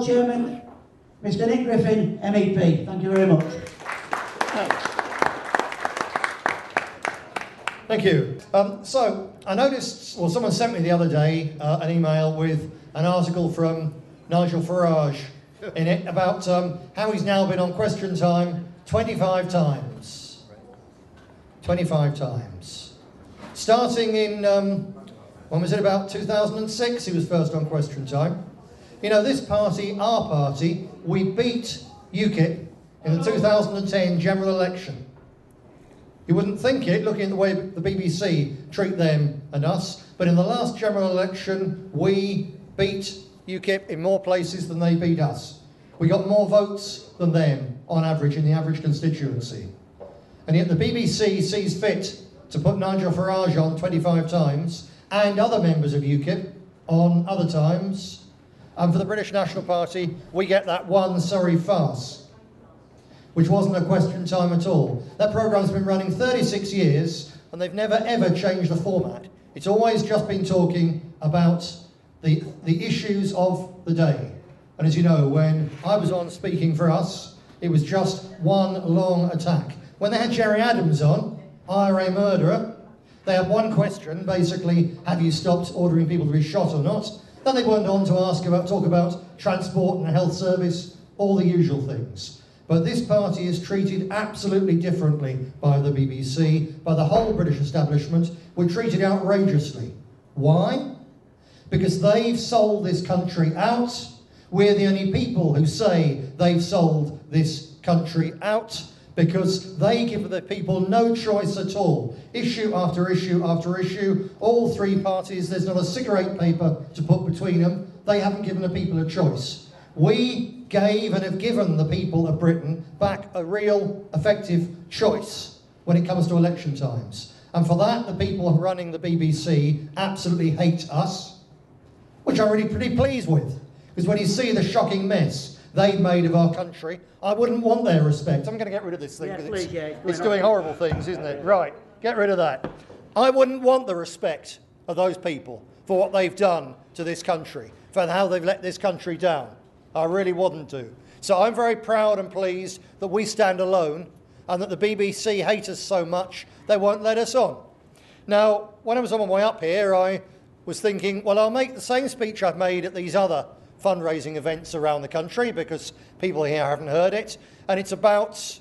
call Chairman Mr. Nick Griffin, MEP. Thank you very much. Thank you. So I noticed, well, someone sent me the other day an email with an article from Nigel Farage in it about how he's now been on Question Time 25 times. 25 times. Starting in, when was it, about 2006 he was first on Question Time. You know, this party, our party, we beat UKIP in the 2010 general election. You wouldn't think it, looking at the way the BBC treat them and us, but in the last general election, we beat UKIP in more places than they beat us. We got more votes than them, on average, in the average constituency. And yet the BBC sees fit to put Nigel Farage on 25 times, and other members of UKIP on other times. And for the British National Party, we get that one sorry farce, which wasn't a Question Time at all. That programme's been running 36 years, and they've never ever changed the format. It's always just been talking about the issues of the day. And as you know, when I was on Speaking for Us, it was just one long attack. When they had Jerry Adams on, IRA murderer, they had one question, basically, have you stopped ordering people to be shot or not? Then they went on to talk about transport and health service, all the usual things. But this party is treated absolutely differently by the BBC, by the whole British establishment. We're treated outrageously. Why? Because they've sold this country out. We're the only people who say they've sold this country out, because they give the people no choice at all. Issue after issue after issue, all three parties, there's not a cigarette paper to put between them. They haven't given the people a choice. We gave and have given the people of Britain back a real effective choice when it comes to election times. And for that, the people running the BBC absolutely hate us, which I'm really pretty pleased with. Because when you see the shocking mess they've made of our country, I wouldn't want their respect. I'm going to get rid of this thing, because it's doing horrible things, isn't it? Right, get rid of that. I wouldn't want the respect of those people for what they've done to this country, for how they've let this country down. I really wouldn't do. So I'm very proud and pleased that we stand alone, and that the BBC hate us so much they won't let us on. Now, when I was on my way up here, I was thinking, well, I'll make the same speech I've made at these other fundraising events around the country, because people here haven't heard it, and it's about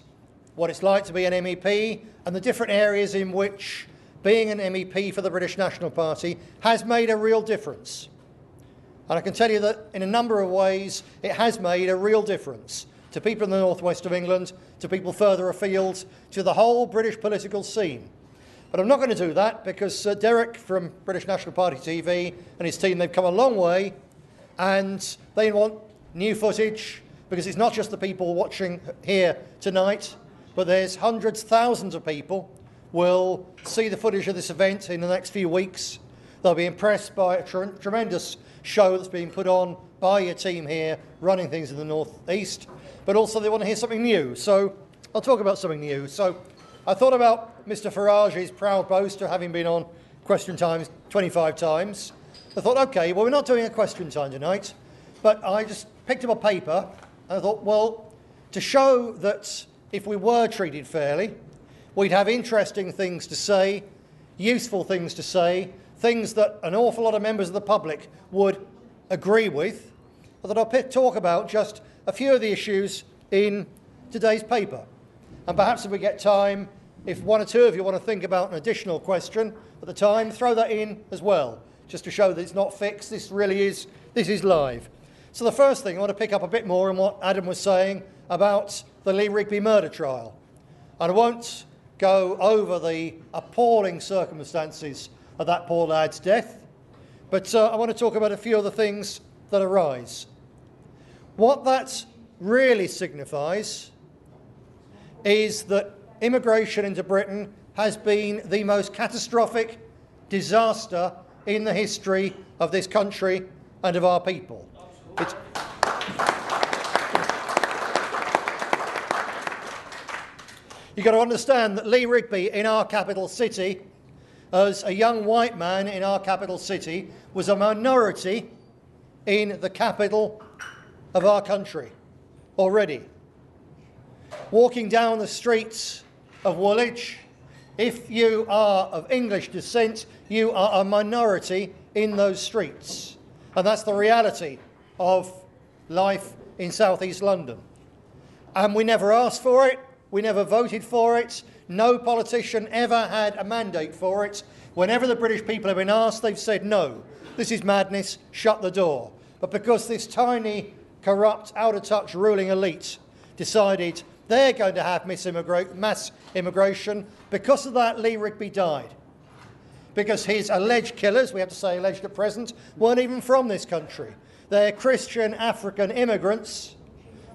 what it's like to be an MEP and the different areas in which being an MEP for the British National Party has made a real difference. And I can tell you that in a number of ways it has made a real difference to people in the northwest of England, to people further afield, to the whole British political scene. But I'm not going to do that, because Derek from British National Party TV and his team, they've come a long way. And they want new footage, because it's not just the people watching here tonight, but there's hundreds, thousands of people will see the footage of this event in the next few weeks. They'll be impressed by a tremendous show that's being put on by your team here, running things in the northeast. But also they want to hear something new. So I'll talk about something new. So I thought about Mr. Farage's proud boast of having been on Question Time 25 times. I thought, OK, well, we're not doing a Question Time tonight, but I just picked up a paper, and I thought, well, to show that if we were treated fairly, we'd have interesting things to say, useful things to say, things that an awful lot of members of the public would agree with. I thought I'll talk about just a few of the issues in today's paper. And perhaps if we get time, if one or two of you want to think about an additional question at the time, throw that in as well, just to show that it's not fixed. This is live. So the first thing, I want to pick up a bit more on what Adam was saying about the Lee Rigby murder trial. And I won't go over the appalling circumstances of that poor lad's death, but I want to talk about a few of the things that arise. What that really signifies is that immigration into Britain has been the most catastrophic disaster in the history of this country and of our people. You've got to understand that Lee Rigby in our capital city, as a young white man in our capital city, was a minority in the capital of our country already. Walking down the streets of Woolwich, if you are of English descent, you are a minority in those streets. And that's the reality of life in South East London. And we never asked for it, we never voted for it, no politician ever had a mandate for it. Whenever the British people have been asked, they've said no, this is madness, shut the door. But because this tiny, corrupt, out-of-touch ruling elite decided they're going to have mass immigration, because of that Lee Rigby died. Because his alleged killers, we have to say alleged at present, weren't even from this country. They're Christian African immigrants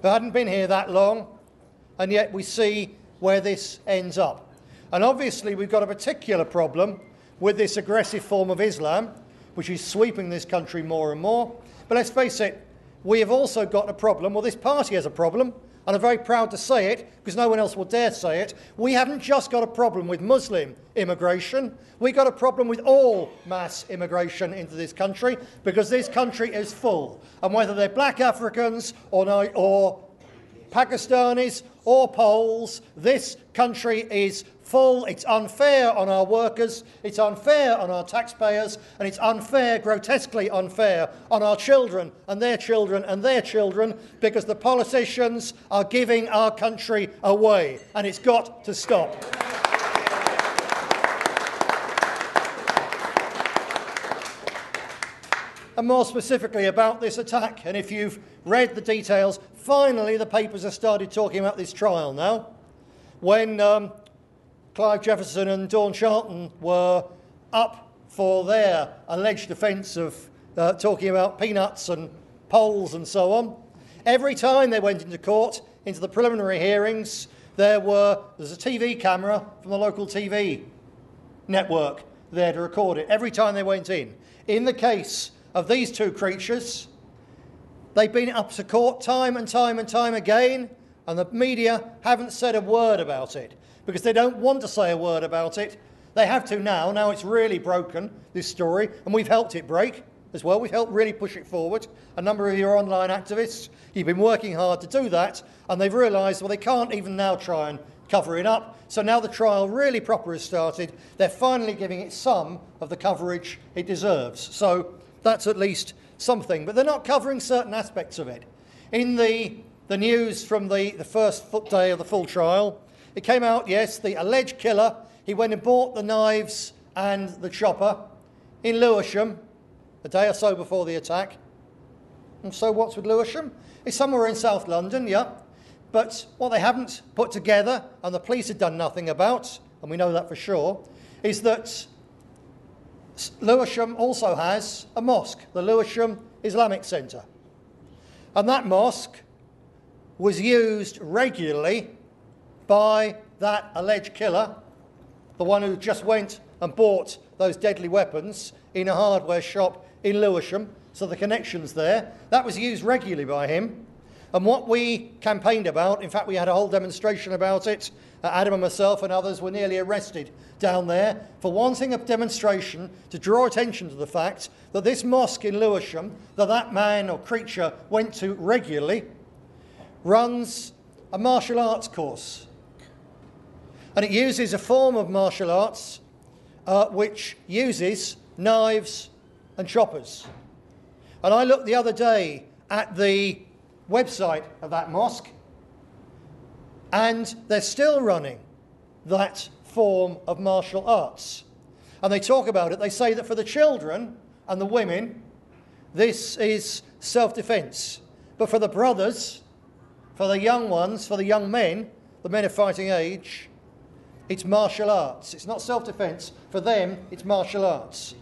who hadn't been here that long, and yet we see where this ends up. And obviously we've got a particular problem with this aggressive form of Islam, which is sweeping this country more and more. But let's face it, we have also got a problem, well, this party has a problem, and I'm very proud to say it, because no one else will dare say it. We haven't just got a problem with Muslim immigration, we've got a problem with all mass immigration into this country, because this country is full. And whether they're black Africans or Pakistanis or Poles, this country is full. It's unfair on our workers, it's unfair on our taxpayers, and it's unfair, grotesquely unfair, on our children and their children and their children, because the politicians are giving our country away, and it's got to stop. And more specifically about this attack, and if you've read the details, finally the papers have started talking about this trial now. When Clive Jefferson and Dawn Charlton were up for their alleged offence of talking about peanuts and polls and so on, every time they went into court, into the preliminary hearings, there's a TV camera from the local TV network there to record it, every time they went in. In the case of these two creatures, they've been up to court time and time and time again, and the media haven't said a word about it, because they don't want to say a word about it. They have to now. Now it's really broken, this story, and we've helped it break as well. We've helped really push it forward. A number of your online activists, you've been working hard to do that, and they've realised, well, they can't even now try and cover it up. So now the trial really proper has started. They're finally giving it some of the coverage it deserves. So that's at least something. But they're not covering certain aspects of it. In the news from the first day of the full trial, it came out, yes, the alleged killer, he went and bought the knives and the chopper in Lewisham, a day or so before the attack. And so what's with Lewisham? It's somewhere in South London, yeah. But what they haven't put together, and the police have done nothing about, and we know that for sure, is that Lewisham also has a mosque, the Lewisham Islamic Centre. And that mosque was used regularly by that alleged killer, the one who just went and bought those deadly weapons in a hardware shop in Lewisham, so the connection's there. That was used regularly by him. And what we campaigned about, in fact we had a whole demonstration about it, Adam and myself and others were nearly arrested down there for wanting a demonstration to draw attention to the fact that this mosque in Lewisham, that man or creature went to regularly, runs a martial arts course. And it uses a form of martial arts which uses knives and choppers. And I looked the other day at the website of that mosque, and they're still running that form of martial arts. And they talk about it. They say that for the children and the women, this is self-defense. But for the brothers, for the young ones, for the young men, the men of fighting age, it's martial arts. It's not self-defense. For them, it's martial arts.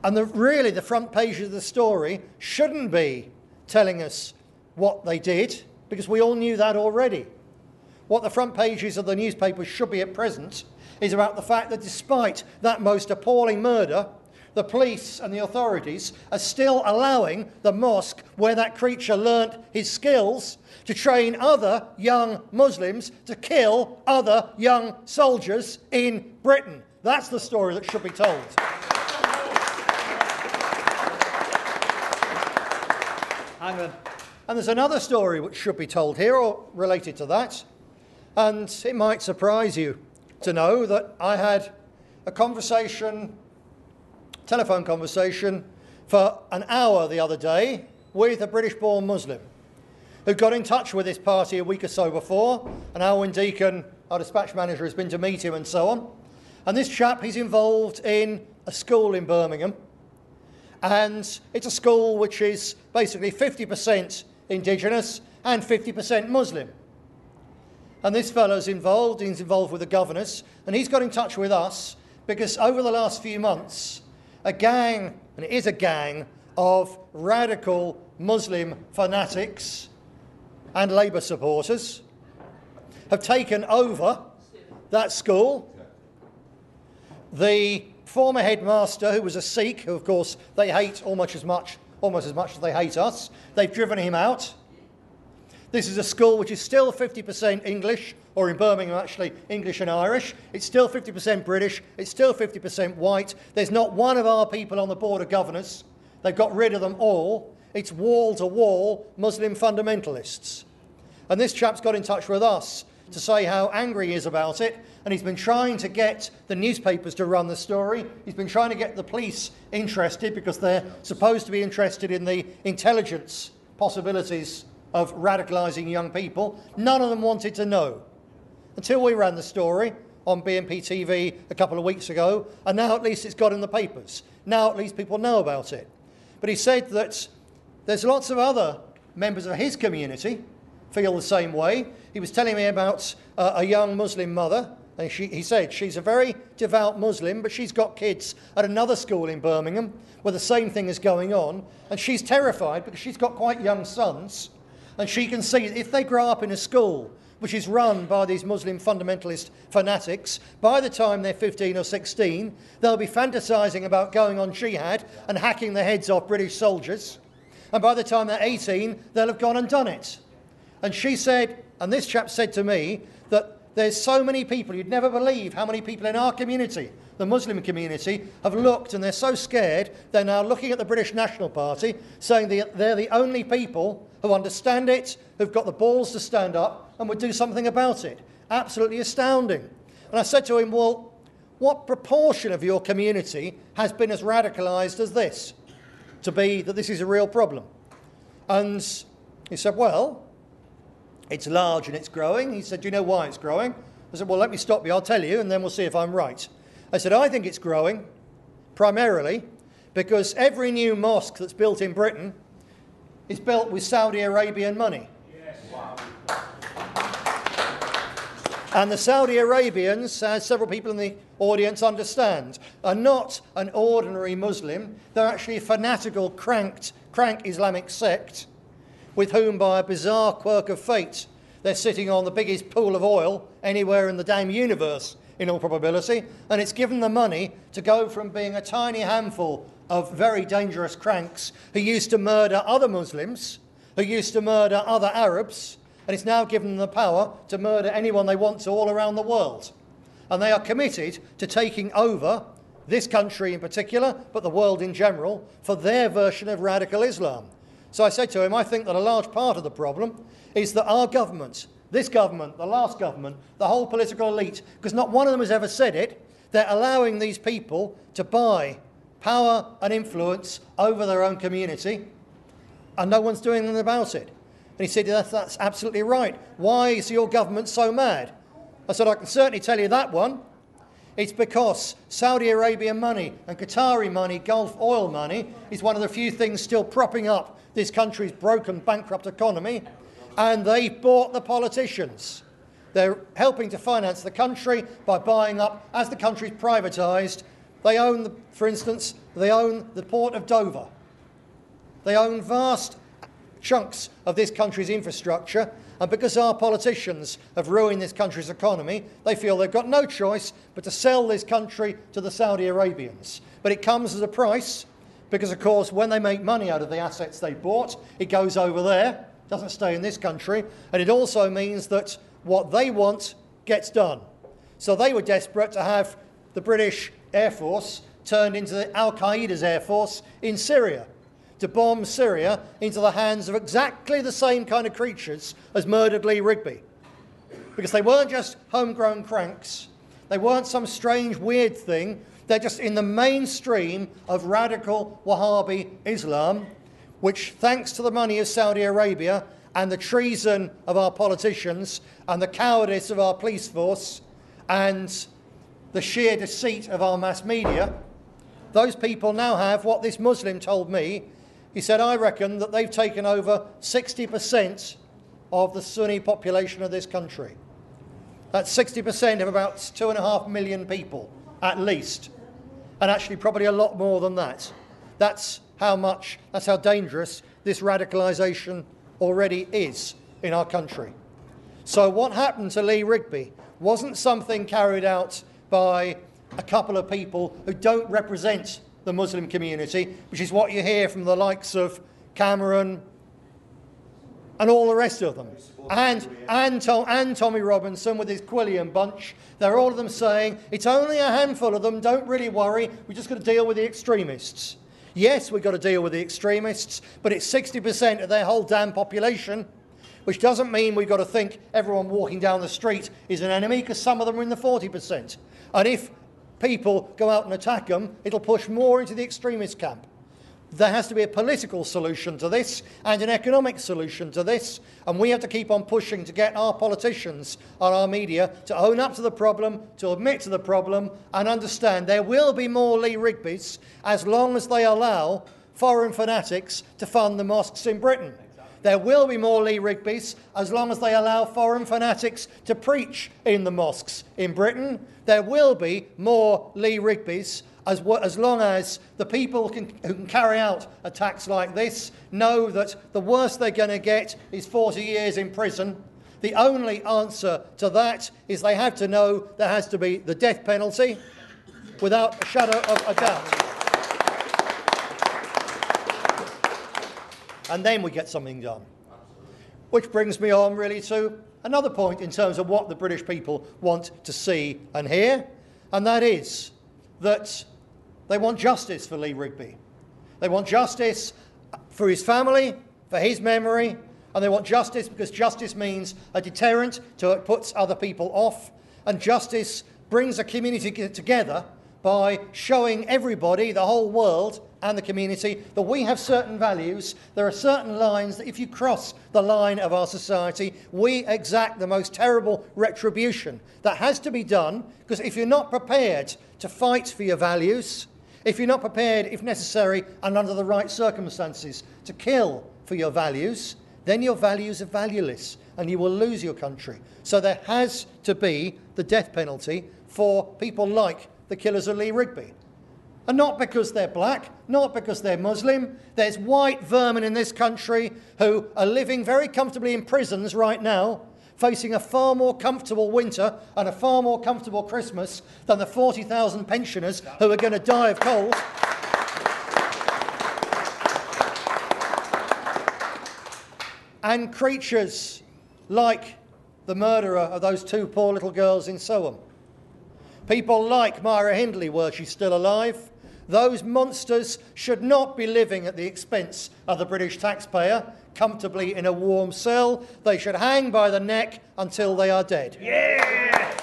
And really, the front page of the story shouldn't be telling us what they did, because we all knew that already. What the front pages of the newspapers should be at present is about the fact that despite that most appalling murder, the police and the authorities are still allowing the mosque where that creature learnt his skills to train other young Muslims to kill other young soldiers in Britain. That's the story that should be told. Hang on. And there's another story which should be told here, or related to that. And it might surprise you to know that I had a telephone conversation for an hour the other day with a British-born Muslim who got in touch with this party a week or so before, and Alwyn Deacon, our dispatch manager, has been to meet him and so on. And this chap, he's involved in a school in Birmingham, and it's a school which is basically 50% Indigenous and 50% Muslim. And this fellow's involved, he's involved with the governors, and he's got in touch with us because over the last few months, a gang, and it is a gang, of radical Muslim fanatics and Labour supporters have taken over that school. The former headmaster, who was a Sikh, who of course they hate almost as much as they hate us, they've driven him out. This is a school which is still 50% English, or in Birmingham actually English and Irish. It's still 50% British, it's still 50% white. There's not one of our people on the board of governors. They've got rid of them all. It's wall-to-wall Muslim fundamentalists. And this chap's got in touch with us to say how angry he is about it, and he's been trying to get the newspapers to run the story. He's been trying to get the police interested because they're supposed to be interested in the intelligence possibilities of radicalising young people. None of them wanted to know until we ran the story on bnptv a couple of weeks ago, and now at least it's got in the papers. Now at least people know about it. But he said that there's lots of other members of his community feel the same way. He was telling me about a young Muslim mother, and he said she's a very devout Muslim, but she's got kids at another school in Birmingham where the same thing is going on, and she's terrified because she's got quite young sons, and she can see if they grow up in a school which is run by these Muslim fundamentalist fanatics, by the time they're 15 or 16, they'll be fantasising about going on jihad and hacking the heads off British soldiers, and by the time they're 18, they'll have gone and done it. And she said, and this chap said to me, that there's so many people, you'd never believe how many people in our community, the Muslim community, have looked, and they're so scared, they're now looking at the British National Party, saying they're the only people who understand it, who've got the balls to stand up and would do something about it. Absolutely astounding. And I said to him, well, what proportion of your community has been as radicalised as this, to be that this is a real problem? And he said, well, it's large and it's growing. He said, do you know why it's growing? I said, well, let me stop you, I'll tell you, and then we'll see if I'm right. I said, I think it's growing primarily because every new mosque that's built in Britain is built with Saudi Arabian money. Yes. Wow. And the Saudi Arabians, as several people in the audience understand, are not an ordinary Muslim. They're actually a fanatical, crank Islamic sect with whom, by a bizarre quirk of fate, they're sitting on the biggest pool of oil anywhere in the damn universe, in all probability, and it's given them money to go from being a tiny handful of very dangerous cranks who used to murder other Muslims, who used to murder other Arabs, and it's now given them the power to murder anyone they want to all around the world. And they are committed to taking over this country in particular, but the world in general, for their version of radical Islam. So I said to him, I think that a large part of the problem is that our government, this government, the last government, the whole political elite, because not one of them has ever said it, they're allowing these people to buy power and influence over their own community, and no one's doing anything about it. And he said, that's absolutely right. Why is your government so mad? I said, I can certainly tell you that one. It's because Saudi Arabian money and Qatari money, Gulf oil money, is one of the few things still propping up this country's broken, bankrupt economy, and they bought the politicians. They're helping to finance the country by buying up, as the country's privatised. They own, for instance, they own the port of Dover. They own vast chunks of this country's infrastructure, and because our politicians have ruined this country's economy, they feel they've got no choice but to sell this country to the Saudi Arabians. But it comes as a price, because of course when they make money out of the assets they bought, it goes over there, doesn't stay in this country, and it also means that what they want gets done. So they were desperate to have the British Air Force turned into Al-Qaeda's Air Force in Syria. to bomb Syria into the hands of exactly the same kind of creatures as murdered Lee Rigby. Because they weren't just homegrown cranks, they weren't some strange, weird thing, they're just in the mainstream of radical Wahhabi Islam, which, thanks to the money of Saudi Arabia and the treason of our politicians and the cowardice of our police force and the sheer deceit of our mass media, those people now have what this Muslim told me. He said, I reckon that they've taken over 60% of the Sunni population of this country. That's 60% of about 2.5 million people, at least. And actually probably a lot more than that. That's how dangerous this radicalisation already is in our country. So what happened to Lee Rigby wasn't something carried out by a couple of people who don't represent the Muslim community, which is what you hear from the likes of Cameron and all the rest of them. And Tommy Robinson with his Quillian bunch. They're all of them saying, it's only a handful of them, don't really worry, we're just going to deal with the extremists. Yes, we've got to deal with the extremists, but it's 60% of their whole damn population, which doesn't mean we've got to think everyone walking down the street is an enemy, because some of them are in the 40%. And if people go out and attack them, it'll push more into the extremist camp. There has to be a political solution to this and an economic solution to this, and we have to keep on pushing to get our politicians and our media to own up to the problem, to admit to the problem, and understand there will be more Lee Rigbys as long as they allow foreign fanatics to fund the mosques in Britain. There will be more Lee Rigbys as long as they allow foreign fanatics to preach in the mosques in Britain. There will be more Lee Rigbys as long as the people who can carry out attacks like this know that the worst they're going to get is 40 years in prison. The only answer to that is they have to know there has to be the death penalty without a shadow of a doubt. And then we get something done. Which brings me on really to another point in terms of what the British people want to see and hear, and that is that they want justice for Lee Rigby. They want justice for his family, for his memory, and they want justice because justice means a deterrent to it puts other people off, and justice brings a community together by showing everybody, the whole world and the community, that we have certain values. There are certain lines that if you cross the line of our society, we exact the most terrible retribution. That has to be done, because if you're not prepared to fight for your values, if you're not prepared, if necessary, and under the right circumstances, to kill for your values, then your values are valueless and you will lose your country. So there has to be the death penalty for people like the killers of Lee Rigby. And not because they're black, not because they're Muslim. There's white vermin in this country who are living very comfortably in prisons right now, facing a far more comfortable winter and a far more comfortable Christmas than the 40,000 pensioners who are going to die of cold. And creatures like the murderer of those two poor little girls in Soham. People like Myra Hindley, were she still alive. Those monsters should not be living at the expense of the British taxpayer, comfortably in a warm cell. They should hang by the neck until they are dead. Yeah!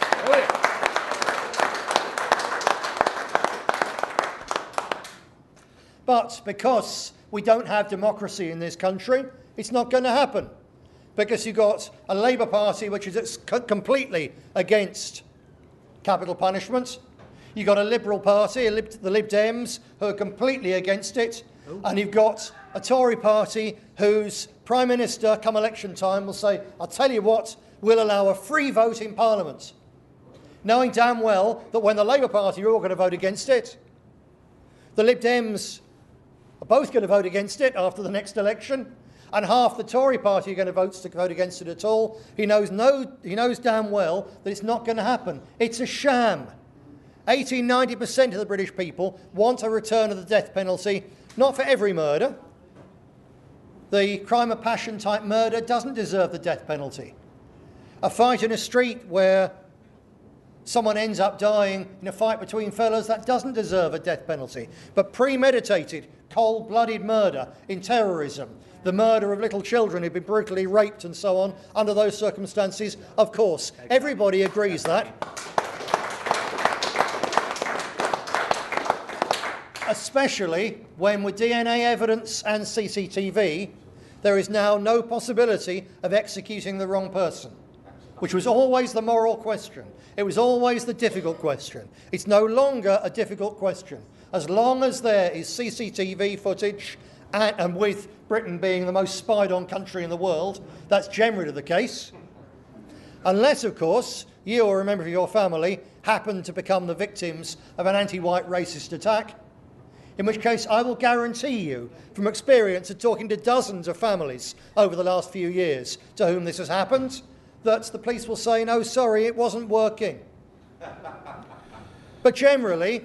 But because we don't have democracy in this country, it's not going to happen. Because you've got a Labour Party which is completely against capital punishment. You've got a Liberal Party, the Lib Dems, who are completely against it. And you've got a Tory party whose Prime Minister, come election time, will say, I'll tell you what, we'll allow a free vote in Parliament. Knowing damn well that when the Labour Party are all going to vote against it, the Lib Dems are both going to vote against it after the next election, and half the Tory party are going to vote against it at all. He knows damn well that it's not going to happen. It's a sham. 80–90% of the British people want a return of the death penalty, not for every murder. The crime of passion type murder doesn't deserve the death penalty. A fight in a street where someone ends up dying in a fight between fellas, that doesn't deserve a death penalty. But premeditated, cold-blooded murder in terrorism, the murder of little children who've been brutally raped and so on, under those circumstances, of course. Everybody agrees that. Especially when, with DNA evidence and CCTV, there is now no possibility of executing the wrong person, which was always the moral question. It was always the difficult question. It's no longer a difficult question. As long as there is CCTV footage, and with Britain being the most spied-on country in the world, that's generally the case. Unless, of course, you or a member of your family happen to become the victims of an anti-white racist attack, in which case I will guarantee you, from experience of talking to dozens of families over the last few years to whom this has happened, that the police will say, no, sorry, it wasn't working. But generally,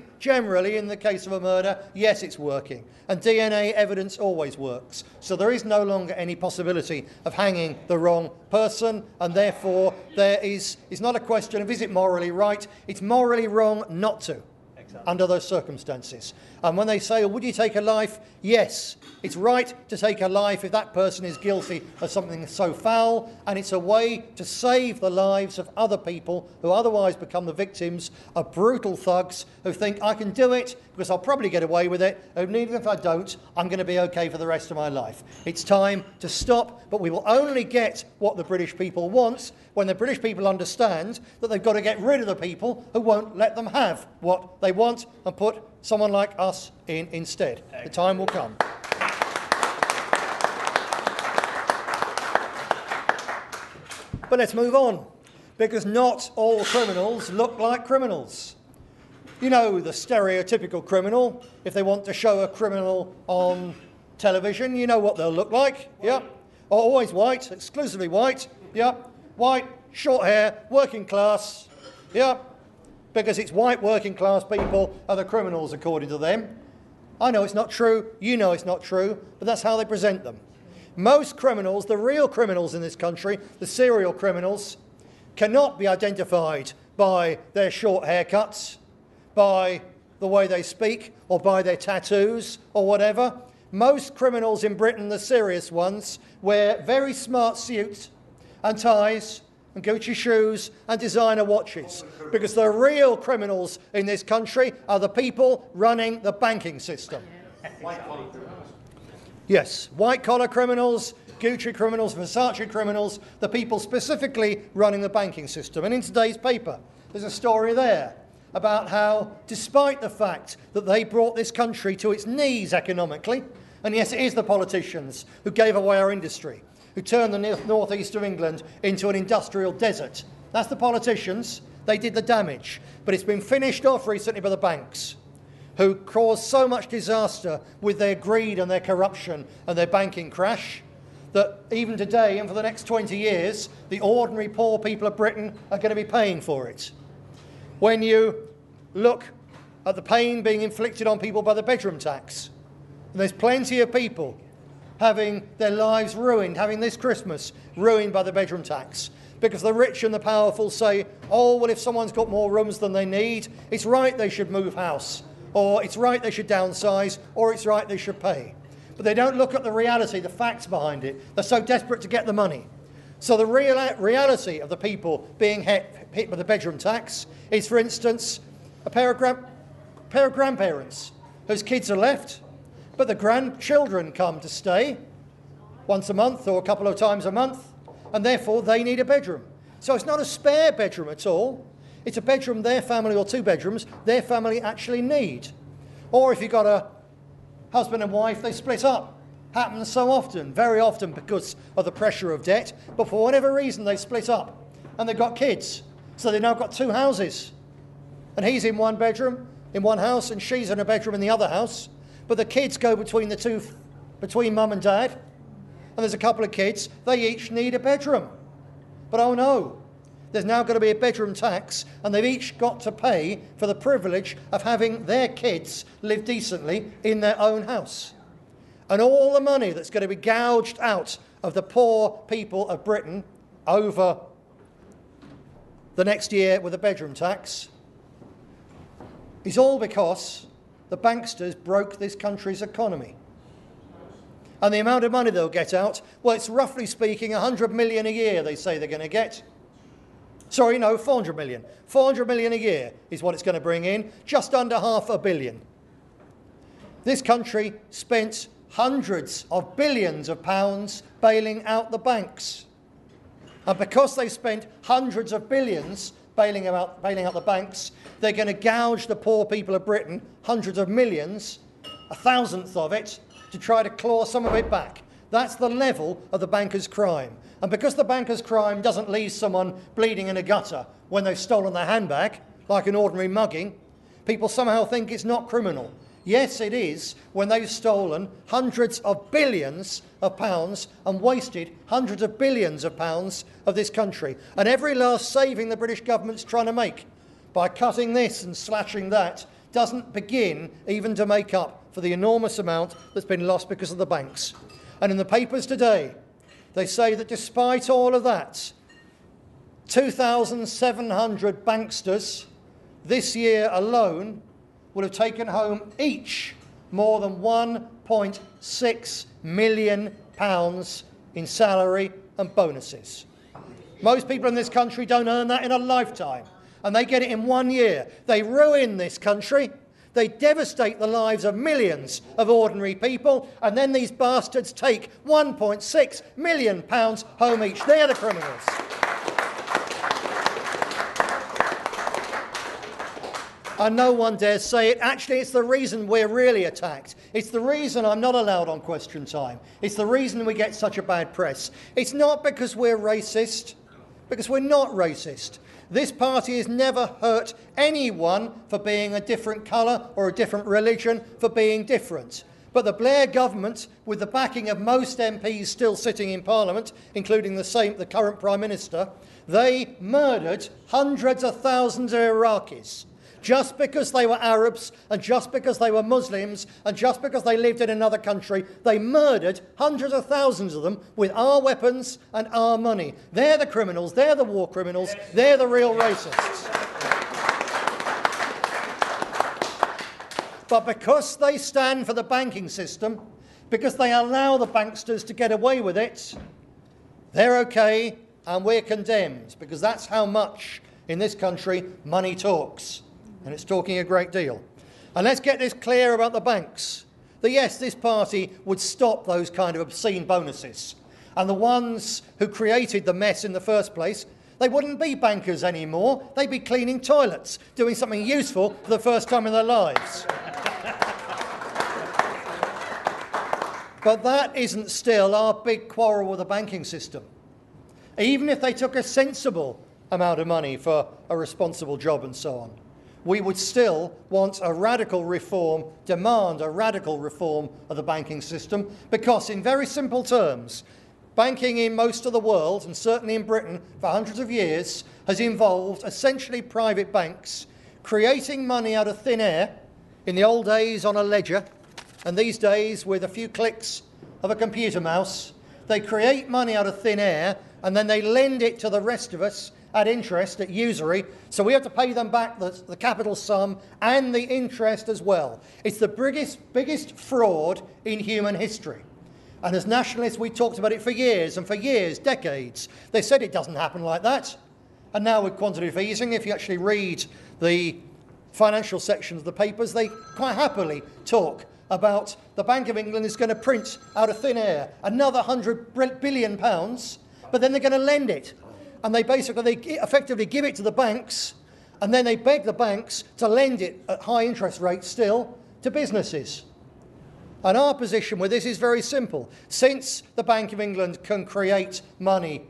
in the case of a murder, yes, it's working. And DNA evidence always works. So there is no longer any possibility of hanging the wrong person, and therefore it's not a question of is it morally right, it's morally wrong not to. Under those circumstances. And when they say, would you take a life? Yes, it's right to take a life if that person is guilty of something so foul, and it's a way to save the lives of other people who otherwise become the victims of brutal thugs who think, I can do it because I'll probably get away with it, and even if I don't, I'm going to be okay for the rest of my life. It's time to stop, but we will only get what the British people want when the British people understand that they've got to get rid of the people who won't let them have what they want and put someone like us in instead. The time will come. But let's move on, because not all criminals look like criminals. You know the stereotypical criminal. If they want to show a criminal on television, you know what they'll look like. Yeah. Always white, exclusively white. Yeah. White, short hair, working class. Yeah. Because it's white working class people are the criminals according to them. I know it's not true, you know it's not true, but that's how they present them. Most criminals, the real criminals in this country, the serial criminals, cannot be identified by their short haircuts, by the way they speak, or by their tattoos, or whatever. Most criminals in Britain, the serious ones, wear very smart suits and ties and Gucci shoes and designer watches, because the real criminals in this country are the people running the banking system. Yes, white-collar criminals, Gucci criminals, Versace criminals, the people specifically running the banking system. And in today's paper, there's a story there about how, despite the fact that they brought this country to its knees economically, and yes, it is the politicians who gave away our industry, who turned the northeast of England into an industrial desert. That's the politicians. They did the damage. But it's been finished off recently by the banks, who caused so much disaster with their greed and their corruption and their banking crash, that even today and for the next 20 years, the ordinary poor people of Britain are going to be paying for it. When you look at the pain being inflicted on people by the bedroom tax, there's plenty of people having their lives ruined, having this Christmas ruined by the bedroom tax. Because the rich and the powerful say, oh, well, if someone's got more rooms than they need, it's right they should move house, or it's right they should downsize, or it's right they should pay. But they don't look at the reality, the facts behind it. They're so desperate to get the money. So the reality of the people being hit by the bedroom tax is, for instance, a pair of grandparents whose kids are left, but the grandchildren come to stay once a month or a couple of times a month, and therefore they need a bedroom. So it's not a spare bedroom at all. It's a bedroom their family, or two bedrooms, their family actually need. Or if you've got a husband and wife, they split up. Happens so often, very often because of the pressure of debt, but for whatever reason they split up. And they've got kids, so they've now got two houses. And he's in one bedroom, in one house, and she's in a bedroom in the other house. But the kids go between mum and dad, and there's a couple of kids, they each need a bedroom. But oh no, there's now going to be a bedroom tax, and they've each got to pay for the privilege of having their kids live decently in their own house. And all the money that's going to be gouged out of the poor people of Britain over the next year with a bedroom tax is all because the banksters broke this country's economy. And the amount of money they'll get out, well, it's roughly speaking 100 million a year they say they're going to get. Sorry, no, 400 million. 400 million a year is what it's going to bring in, just under £500 million. This country spent hundreds of billions of pounds bailing out the banks. And because they spent hundreds of billions bailing out the banks, they're going to gouge the poor people of Britain hundreds of millions, a thousandth of it, to try to claw some of it back. That's the level of the banker's crime. And because the banker's crime doesn't leave someone bleeding in a gutter when they've stolen their handbag, like an ordinary mugging, people somehow think it's not criminal. Yes, it is, when they've stolen hundreds of billions of pounds and wasted hundreds of billions of pounds of this country. And every last saving the British government's trying to make by cutting this and slashing that doesn't begin even to make up for the enormous amount that's been lost because of the banks. And in the papers today, they say that despite all of that, 2,700 banksters this year alone would have taken home each more than £1.6 million in salary and bonuses. Most people in this country don't earn that in a lifetime, and they get it in 1 year. They ruin this country. They devastate the lives of millions of ordinary people, and then these bastards take £1.6 million home each. They're the criminals. And no one dares say it. Actually, it's the reason we're really attacked. It's the reason I'm not allowed on Question Time. It's the reason we get such a bad press. It's not because we're racist, because we're not racist. This party has never hurt anyone for being a different colour or a different religion, for being different. But the Blair government, with the backing of most MPs still sitting in Parliament, including the current Prime Minister, they murdered hundreds of thousands of Iraqis. Just because they were Arabs and just because they were Muslims and just because they lived in another country, they murdered hundreds of thousands of them with our weapons and our money. They're the criminals, they're the war criminals, they're the real racists. But because they stand for the banking system, because they allow the banksters to get away with it, they're okay and we're condemned, because that's how much in this country money talks. And it's talking a great deal. And let's get this clear about the banks. That yes, this party would stop those kind of obscene bonuses. And the ones who created the mess in the first place, they wouldn't be bankers anymore. They'd be cleaning toilets, doing something useful for the first time in their lives. But that isn't still our big quarrel with the banking system. Even if they took a sensible amount of money for a responsible job and so on, we would still want a radical reform, demand a radical reform of the banking system, because in very simple terms, banking in most of the world, and certainly in Britain for hundreds of years, has involved essentially private banks creating money out of thin air, in the old days on a ledger, and these days with a few clicks of a computer mouse. They create money out of thin air and then they lend it to the rest of us at interest, at usury, so we have to pay them back the capital sum and the interest as well. It's the biggest fraud in human history. And as nationalists, we talked about it for years and for years, decades. They said it doesn't happen like that. And now with quantitative easing, if you actually read the financial sections of the papers, they quite happily talk about the Bank of England is going to print out of thin air another £100 billion, but then they're going to lend it. And they effectively give it to the banks, and then they beg the banks to lend it at high interest rates still to businesses. And our position with this is very simple. Since the Bank of England can create money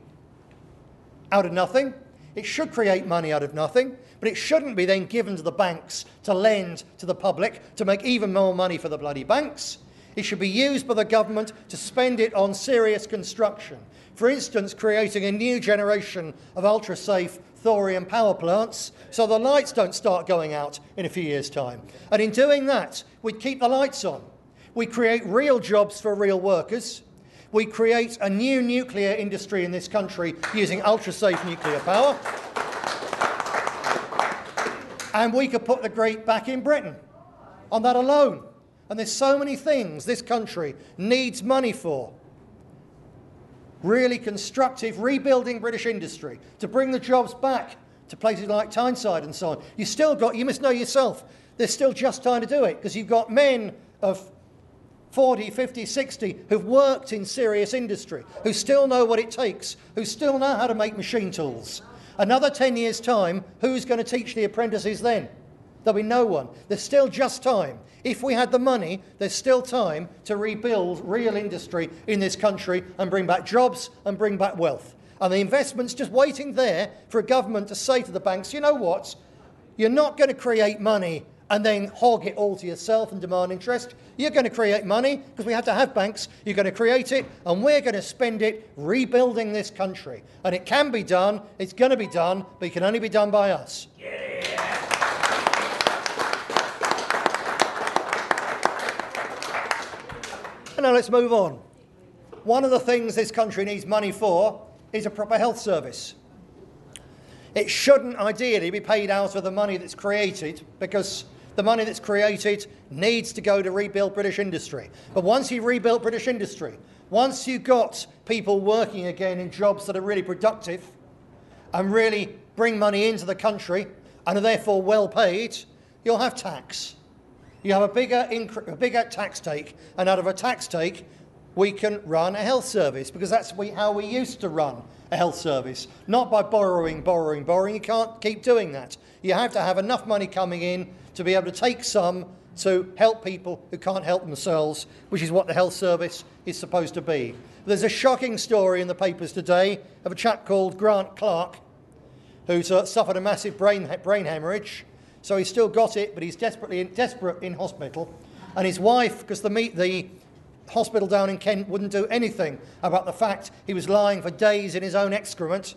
out of nothing, it should create money out of nothing, but it shouldn't be then given to the banks to lend to the public to make even more money for the bloody banks. It should be used by the government to spend it on serious construction. For instance, creating a new generation of ultra-safe thorium power plants so the lights don't start going out in a few years' time. And in doing that, we'd keep the lights on. We create real jobs for real workers. We create a new nuclear industry in this country using ultra-safe nuclear power. And we could put the great back in Britain. on that alone. And there's so many things this country needs money for. Really constructive rebuilding British industry to bring the jobs back to places like Tyneside and so on. You must know yourself, there's still just time to do it, because you've got men of 40, 50, 60 who've worked in serious industry, who still know what it takes, who still know how to make machine tools. Another 10 years' time, who's going to teach the apprentices then? There'll be no one. There's still just time. If we had the money, there's still time to rebuild real industry in this country and bring back jobs and bring back wealth. And the investment's just waiting there for a government to say to the banks, you know what, you're not going to create money and then hog it all to yourself and demand interest. You're going to create money, because we have to have banks. You're going to create it, and we're going to spend it rebuilding this country. And it can be done, it's going to be done, but it can only be done by us. And now let's move on. One of the things this country needs money for is a proper health service. It shouldn't ideally be paid out of the money that's created, because the money that's created needs to go to rebuild British industry. But once you rebuilt British industry, once you've got people working again in jobs that are really productive and really bring money into the country and are therefore well paid, you'll have tax. You have a bigger tax take, and out of a tax take, we can run a health service, because that's how we used to run a health service. Not by borrowing. You can't keep doing that. You have to have enough money coming in to be able to take some to help people who can't help themselves, which is what the health service is supposed to be. There's a shocking story in the papers today of a chap called Grant Clark, who's suffered a massive brain hemorrhage. So he's still got it, but he's desperate in hospital. And his wife, because the hospital down in Kent wouldn't do anything about the fact he was lying for days in his own excrement,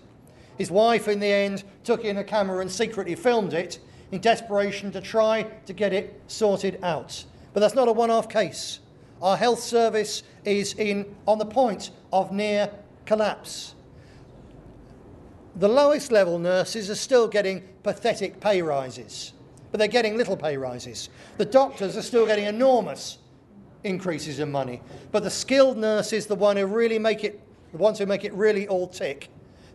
his wife in the end took in a camera and secretly filmed it in desperation to try to get it sorted out. But that's not a one-off case. Our health service is on the point of near collapse. The lowest level nurses are still getting pathetic pay rises, but they're getting little pay rises. The doctors are still getting enormous increases in money, but the skilled nurses, the ones who make it really all tick,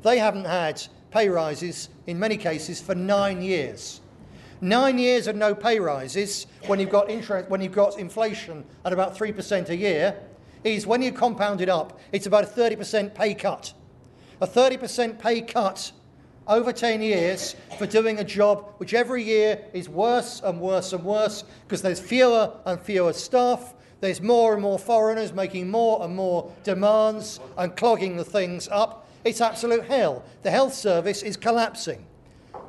they haven't had pay rises in many cases for 9 years. 9 years of no pay rises when you've got inflation at about 3% a year, is, when you compound it up, it's about a 30% pay cut. A 30% pay cut over 10 years for doing a job which every year is worse and worse and worse, because there's fewer and fewer staff, there's more and more foreigners making more and more demands and clogging the things up. It's absolute hell. The health service is collapsing.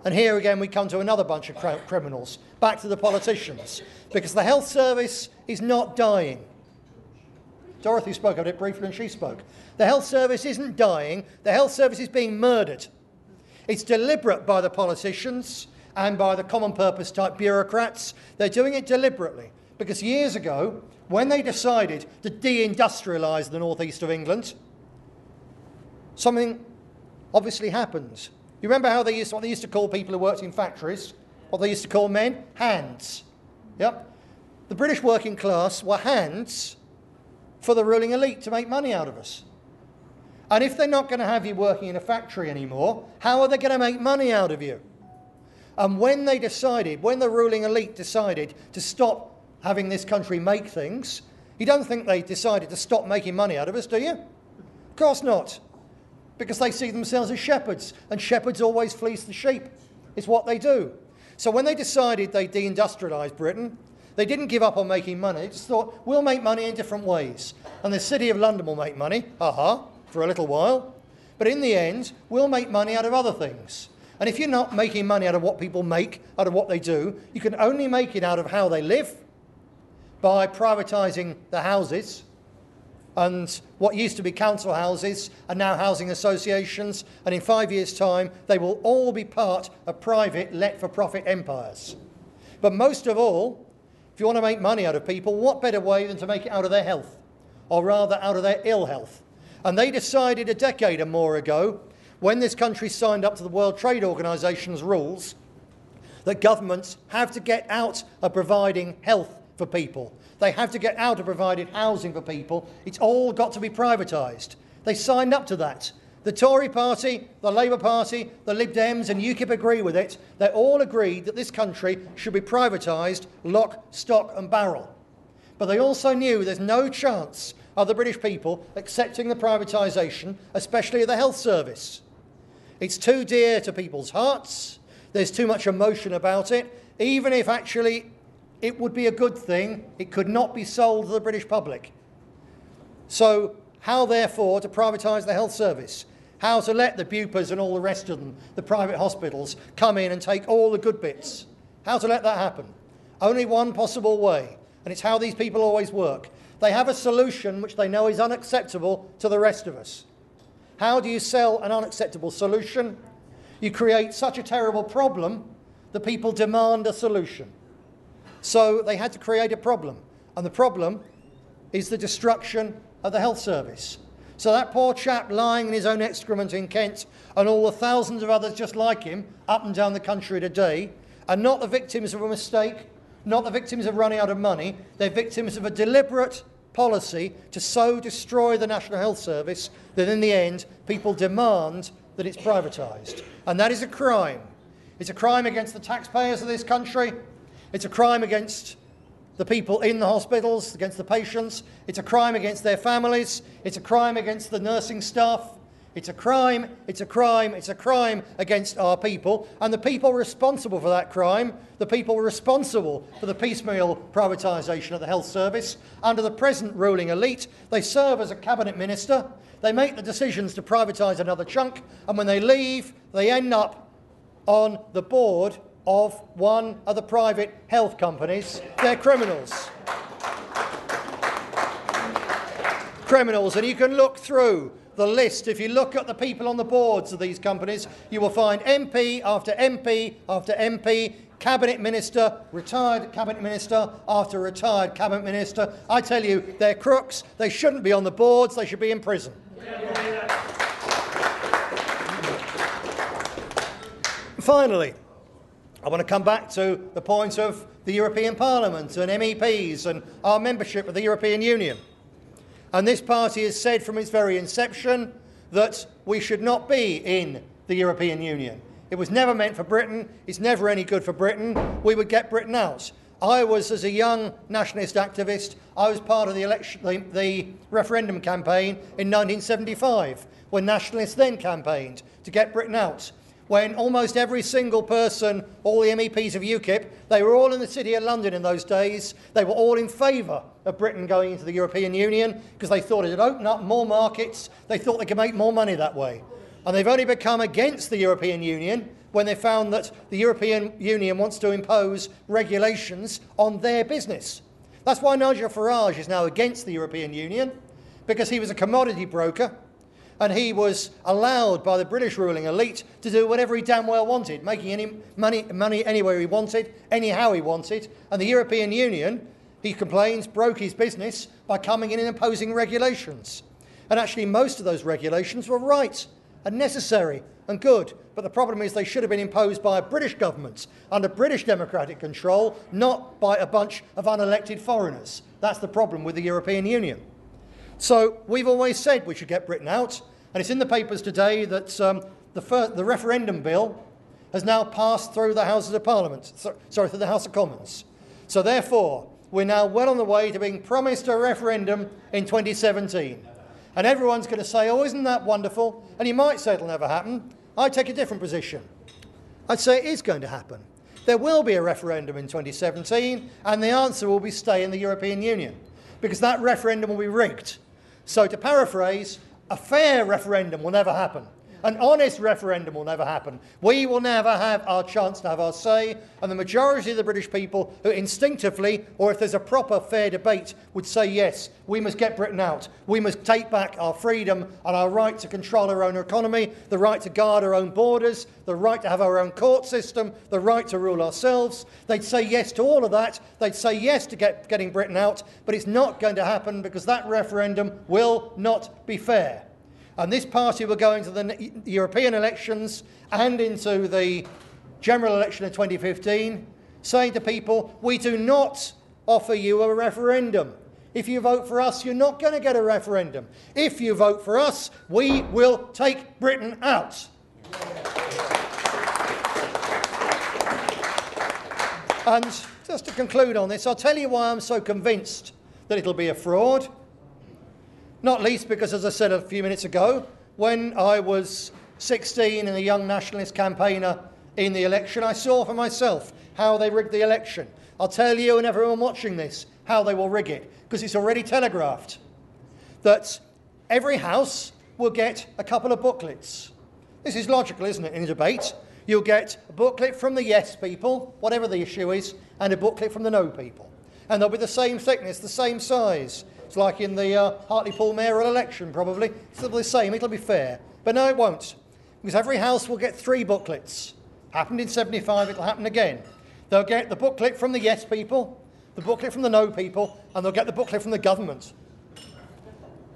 And here again we come to another bunch of criminals, back to the politicians, because the health service is not dying. Dorothy spoke of it briefly and she spoke. The health service isn't dying, the health service is being murdered. It's deliberate by the politicians and by the common purpose type bureaucrats. They're doing it deliberately, because years ago, when they decided to de-industrialise the northeast of England, something obviously happened. You remember how what they used to call people who worked in factories? What they used to call men? Hands. Yep. The British working class were hands for the ruling elite to make money out of us. And if they're not going to have you working in a factory anymore, how are they going to make money out of you? And when the ruling elite decided to stop having this country make things, you don't think they decided to stop making money out of us, do you? Of course not. Because they see themselves as shepherds, and shepherds always fleece the sheep. It's what they do. So when they decided they deindustrialised Britain, they didn't give up on making money. They just thought, we'll make money in different ways. And the City of London will make money, for a little while. But in the end, we'll make money out of other things. And if you're not making money out of what people make, out of what they do, you can only make it out of how they live, by privatising the houses. And what used to be council houses are now housing associations, and in 5 years' time they will all be part of private let-for-profit empires. But most of all, if you want to make money out of people, what better way than to make it out of their health, or rather out of their ill health? And they decided a decade or more ago, when this country signed up to the World Trade Organization's rules, that governments have to get out of providing health for people. They have to get out of providing housing for people. It's all got to be privatised. They signed up to that. The Tory party, the Labour Party, the Lib Dems and UKIP agree with it. They all agreed that this country should be privatised, lock, stock and barrel. But they also knew there's no chance of the British people accepting the privatisation, especially of the health service. It's too dear to people's hearts. There's too much emotion about it. Even if actually it would be a good thing, it could not be sold to the British public. So how, therefore, to privatise the health service? How to let the Bupas and all the rest of them, the private hospitals, come in and take all the good bits? How to let that happen? Only one possible way, and it's how these people always work. They have a solution which they know is unacceptable to the rest of us. How do you sell an unacceptable solution? You create such a terrible problem that people demand a solution. So they had to create a problem, and the problem is the destruction of the health service. So that poor chap lying in his own excrement in Kent and all the thousands of others just like him up and down the country today are not the victims of a mistake, not the victims of running out of money. They're victims of a deliberate policy to so destroy the National Health Service that in the end people demand that it's privatised. And that is a crime. It's a crime against the taxpayers of this country. It's a crime against the people in the hospitals, against the patients. It's a crime against their families. It's a crime against the nursing staff. It's a crime, it's a crime, it's a crime against our people. And the people responsible for that crime, the people responsible for the piecemeal privatisation of the health service, under the present ruling elite, they serve as a cabinet minister. They make the decisions to privatise another chunk. And when they leave, they end up on the board of one of the private health companies. They're criminals. Criminals, and you can look through the list. If you look at the people on the boards of these companies, you will find MP after MP after MP, cabinet minister, retired cabinet minister after retired cabinet minister. I tell you, they're crooks. They shouldn't be on the boards. They should be in prison. Finally, I want to come back to the point of the European Parliament and MEPs and our membership of the European Union. And this party has said from its very inception that we should not be in the European Union. It was never meant for Britain. It's never any good for Britain. We would get Britain out. I was, as a young nationalist activist, I was part of the referendum campaign in 1975, when nationalists then campaigned to get Britain out. When almost every single person, all the MEPs of UKIP, they were all in the City of London in those days. They were all in favour of Britain going into the European Union because they thought it would open up more markets. They thought they could make more money that way. And they've only become against the European Union when they found that the European Union wants to impose regulations on their business. That's why Nigel Farage is now against the European Union, because he was a commodity broker. And he was allowed by the British ruling elite to do whatever he damn well wanted, making any money anywhere he wanted, anyhow he wanted. And the European Union, he complains, broke his business by coming in and imposing regulations. And actually most of those regulations were right and necessary and good. But the problem is they should have been imposed by a British government under British democratic control, not by a bunch of unelected foreigners. That's the problem with the European Union. So we've always said we should get Britain out, and it's in the papers today that the referendum bill has now passed through the Houses of Parliament, through the House of Commons. So therefore, we're now well on the way to being promised a referendum in 2017. And everyone's going to say, oh, isn't that wonderful? And you might say it'll never happen. I take a different position. I'd say it is going to happen. There will be a referendum in 2017, and the answer will be stay in the European Union, because that referendum will be rigged. So to paraphrase, a fair referendum will never happen. An honest referendum will never happen. We will never have our chance to have our say, and the majority of the British people who instinctively, or if there's a proper fair debate, would say yes, we must get Britain out. We must take back our freedom and our right to control our own economy, the right to guard our own borders, the right to have our own court system, the right to rule ourselves. They'd say yes to all of that. They'd say yes to getting Britain out, but it's not going to happen because that referendum will not be fair. And this party will go into the European elections and into the general election of 2015, saying to people, we do not offer you a referendum. If you vote for us, you're not going to get a referendum. If you vote for us, we will take Britain out. And just to conclude on this, I'll tell you why I'm so convinced that it'll be a fraud. Not least because, as I said a few minutes ago, when I was 16 and a young nationalist campaigner in the election, I saw for myself how they rigged the election. I'll tell you and everyone watching this how they will rig it, because it's already telegraphed that every house will get a couple of booklets. This is logical, isn't it, in a debate? You'll get a booklet from the yes people, whatever the issue is, and a booklet from the no people. And they'll be the same thickness, the same size. It's like in the Hartlepool mayoral election, probably. It'll be the same, it'll be fair. But no, it won't, because every house will get 3 booklets. Happened in 75, it'll happen again. They'll get the booklet from the yes people, the booklet from the no people, and they'll get the booklet from the government.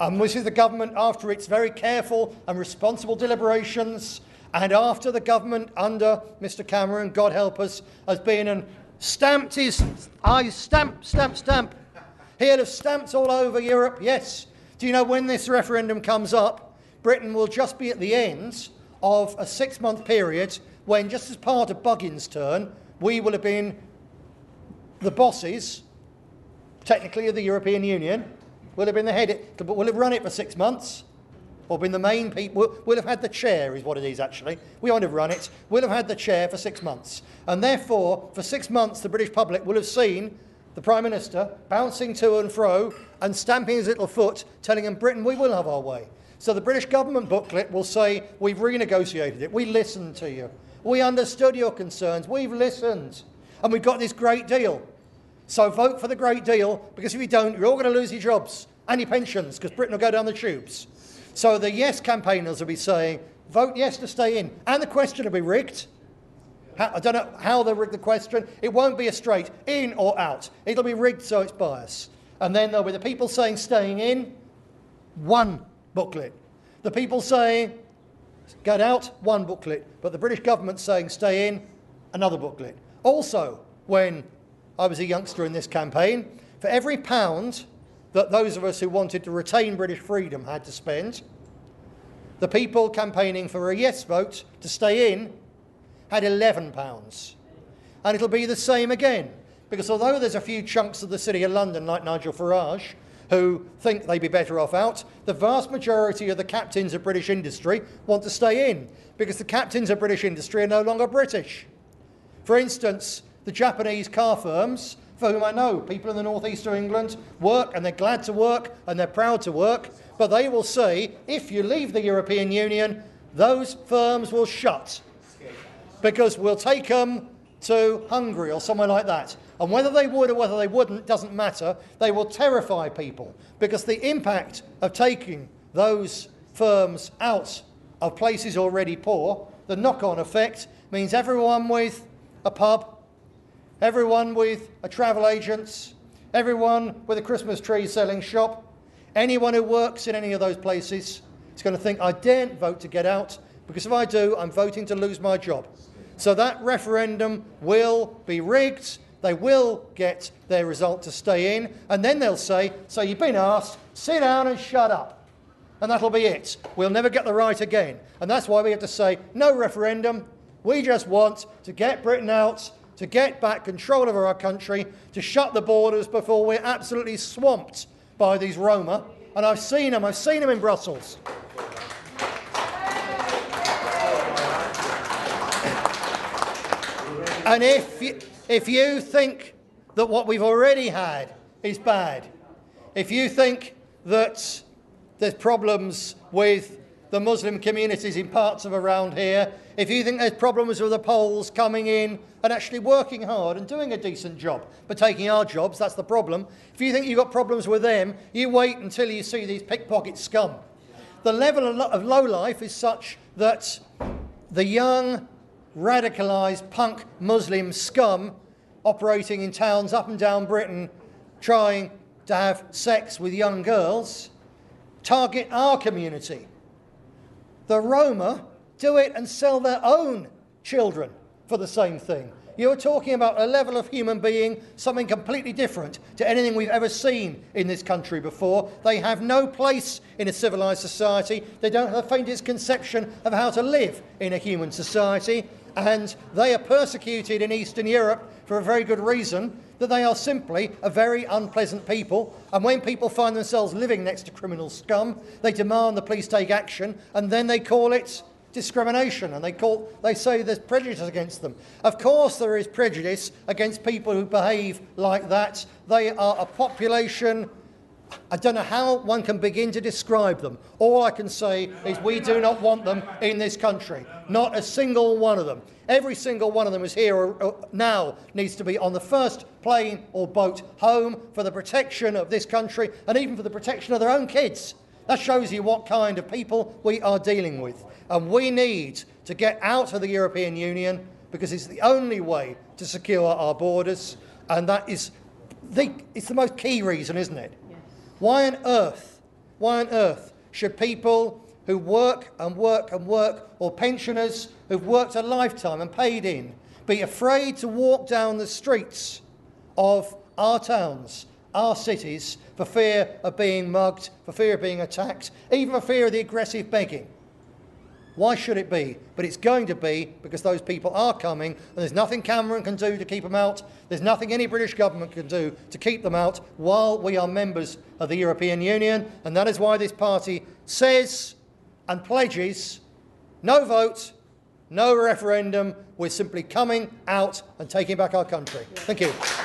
And this is the government after its very careful and responsible deliberations, and after the government under Mr Cameron, God help us, has been and stamped his eyes, stamp. He'll have stamped all over Europe, yes. Do you know when this referendum comes up, Britain will just be at the end of a 6-month period when, just as part of Buggin's turn, we will have been the bosses, technically, of the European Union. We'll have been the head, but we'll have run it for 6 months. Or been the main people. We'll have had the chair, is what it is, actually. We won't have run it. We'll have had the chair for 6 months. And therefore, for 6 months, the British public will have seen the Prime Minister bouncing to and fro and stamping his little foot, telling them, Britain, we will have our way. So the British government booklet will say, we've renegotiated it. We listened to you. We understood your concerns. We've listened. And we've got this great deal. So vote for the great deal, because if you don't, you're all going to lose your jobs and your pensions, because Britain will go down the tubes. So the yes campaigners will be saying, vote yes to stay in. And the question will be rigged. I don't know how they'll rig the question. It won't be a straight in or out. It'll be rigged so it's biased. And then there'll be the people saying staying in, 1 booklet. The people saying get out, 1 booklet. But the British government saying stay in, another booklet. Also, when I was a youngster in this campaign, for every £1 that those of us who wanted to retain British freedom had to spend, the people campaigning for a yes vote to stay in had £11. And it'll be the same again, because although there's a few chunks of the City of London, like Nigel Farage, who think they'd be better off out, the vast majority of the captains of British industry want to stay in, because the captains of British industry are no longer British. For instance, the Japanese car firms, for whom I know people in the northeast of England work, and they're glad to work and they're proud to work, but they will say, if you leave the European Union, those firms will shut, because we'll take them to Hungary or somewhere like that. And whether they would or whether they wouldn't doesn't matter. They will terrify people, because the impact of taking those firms out of places already poor, the knock-on effect means everyone with a pub, everyone with a travel agent, everyone with a Christmas tree selling shop, anyone who works in any of those places is going to think, I daren't vote to get out, because if I do, I'm voting to lose my job. So that referendum will be rigged. They will get their result to stay in, and then they'll say, so you've been asked, sit down and shut up. And that'll be it. We'll never get the right again. And that's why we have to say, no referendum. We just want to get Britain out, to get back control over our country, to shut the borders before we're absolutely swamped by these Roma. And I've seen them in Brussels. And if you think that what we've already had is bad, if you think that there's problems with the Muslim communities in parts of around here, if you think there's problems with the Poles coming in and actually working hard and doing a decent job, but taking our jobs, that's the problem. If you think you've got problems with them, you wait until you see these pickpocket scum. The level of lowlife is such that the young, radicalised punk Muslim scum operating in towns up and down Britain trying to have sex with young girls target our community. The Roma do it and sell their own children for the same thing. You're talking about a level of human being, something completely different to anything we've ever seen in this country before. They have no place in a civilised society. They don't have the faintest conception of how to live in a human society. And they are persecuted in Eastern Europe for a very good reason, that they are simply a very unpleasant people. And when people find themselves living next to criminal scum, they demand the police take action, and then they call it discrimination, and they say there's prejudice against them. Of course there is prejudice against people who behave like that. They are a population, I don't know how one can begin to describe them. All I can say is we do not want them in this country. Not a single one of them. Every single one of them is here or now needs to be on the first plane or boat home for the protection of this country, and even for the protection of their own kids. That shows you what kind of people we are dealing with. And we need to get out of the European Union, because it's the only way to secure our borders. And that is it's the most key reason, isn't it? Yes. Why on earth should people who work and work and work, or pensioners who've worked a lifetime and paid in, be afraid to walk down the streets of our towns, our cities, for fear of being mugged, for fear of being attacked, even for fear of the aggressive begging? Why should it be? But it's going to be because those people are coming, and there's nothing Cameron can do to keep them out. There's nothing any British government can do to keep them out while we are members of the European Union. And that is why this party says and pledges no vote, no referendum. We're simply coming out and taking back our country. Thank you.